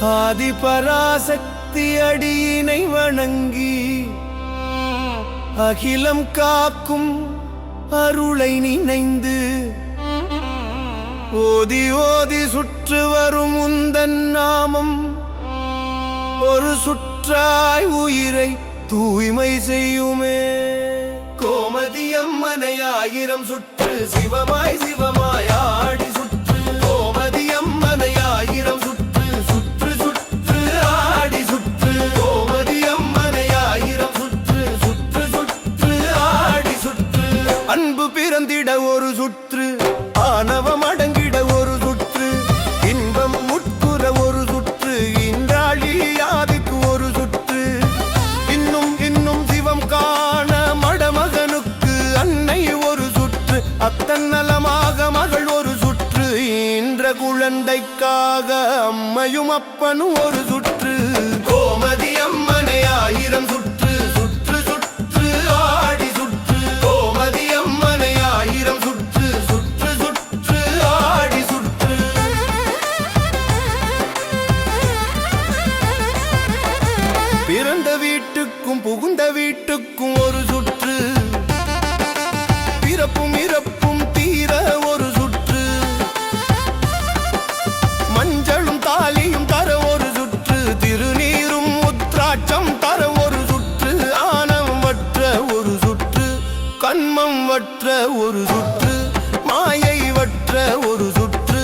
ஆதிபராசக்தி அடியினை வணங்கி அகிலம் காக்கும் அருளை நினைந்து ஓதி ஓதி சுற்று வரும் உந்தன் நாமம் ஒரு சுற்றாய் உயிரை தூய்மை செய்யுமே. கோமதி அம்மனை ஆயிரம் சுற்று சிவமாய் சிவமாய் ஆடி சுற்று. கோமதி அம்மனை ஆயிரம் சுற்று சுற்று சுற்று ஆடி சுற்று. கோமதி அம்மனை ஆயிரம் சுற்று சுற்று சுற்று ஆடி சுற்று. அன்பு பிறந்திட ஒரு சுற்று, ஆணவம் அடங்கிட ஒரு சுற்று, இன்பம் முட்குற ஒரு சுற்று, இன்றாழி ஆதிக்கு ஒரு சுற்று. இன்னும் இன்னும் சிவம் காண மடமகனுக்கு அன்னை ஒரு சுற்று. அத்தன் நலமாக மகள் ஒரு சுற்று. இன்ற குழந்தைக்காக அம்மையும் அப்பனும் ஒரு சுற்று. கோமதி அம்மனை ஆயிரம் சுற்று சுற்று சுற்று ஆடி சுற்று. கோமதி அம்மனை ஆயிரம் சுற்று சுற்று சுற்று ஆடி சுற்று. பிறந்த வீட்டுக்கும் புகுந்த வீட்டுக்கும் ஒரு சுற்று. பிறப்பும் இறப்பும் தீர ஒரு சுற்று. மஞ்சளும் தாலியும் தர ஒரு சுற்று. திருநீரும் முத்ராட்சம் தர ஒரு சுற்று. ஆணவம் வற்ற ஒரு சுற்று. கண்மம் வற்ற ஒரு சுற்று. மாயை வற்ற ஒரு சுற்று.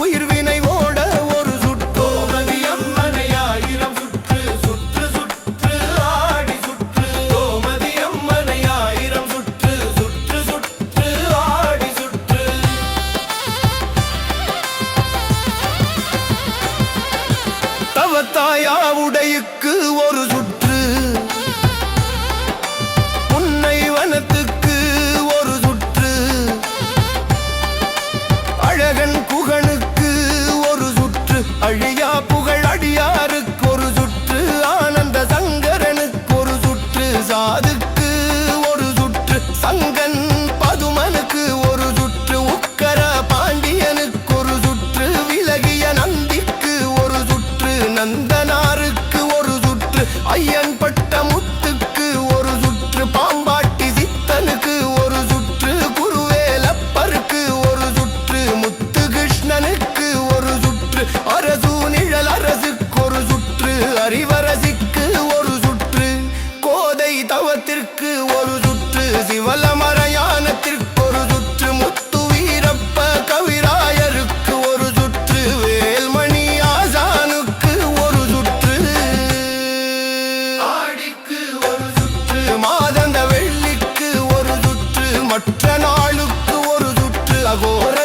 உயிர்வினை ஓட ஒரு சுற்று. கோமதி அம்மனை ஆயிரம் சுற்று சுற்று சுற்று ஆடி சுற்று. கோமதி அம்மனை ஆயிரம் சுற்று சுற்று சுற்று ஆடி சுற்று. தவத்தாயா உடையுக்கு ஒரு சுற்று. புன்னை வனத்துக்கு ஒரு சுற்று. அழகன் குகனுக்கு ஒரு சுற்று. அழியா புகழ் அடியாருக்கு ஒரு சுற்று. ஆனந்த சங்கரனுக்கு ஒரு சுற்று. சாதுக்கு ஒரு சுற்று. சங்கன் பதுமனுக்கு ஒரு சுற்று. உக்கர பாண்டியனுக்கு ஒரு சுற்று. விலகிய நந்திக்கு ஒரு சுற்று. நந்தனாருக்கு ஒரு சுற்று. ஐயன் பட்ட முத்துக்கு ஒரு சுற்று. பாம்பாட்டி சித்தனுக்கு ஒரு சுற்று. குருவேலப்பருக்கு ஒரு சுற்று. முத்து கிருஷ்ணனுக்கு ஒரு சுற்று. அரசு நிழல் அரசுக்கு ஒரு சுற்று. அறிவரசிக்கு ஒரு சுற்று. கோதை தவத்திற்கு ஒரு சுற்று. சிவலமரயானத்திற்கு ஒரு சுற்று. முத்து வீரப்ப கவிராயருக்கு ஒரு சுற்று. வேல்மணி ஆசானுக்கு ஒரு சுற்று. ஆடிக்கு ஒரு சுற்று. மாதந்த வெள்ளிக்கு ஒரு சுற்று. மற்ற நாளுக்கு ஒரு சுற்று. அகோர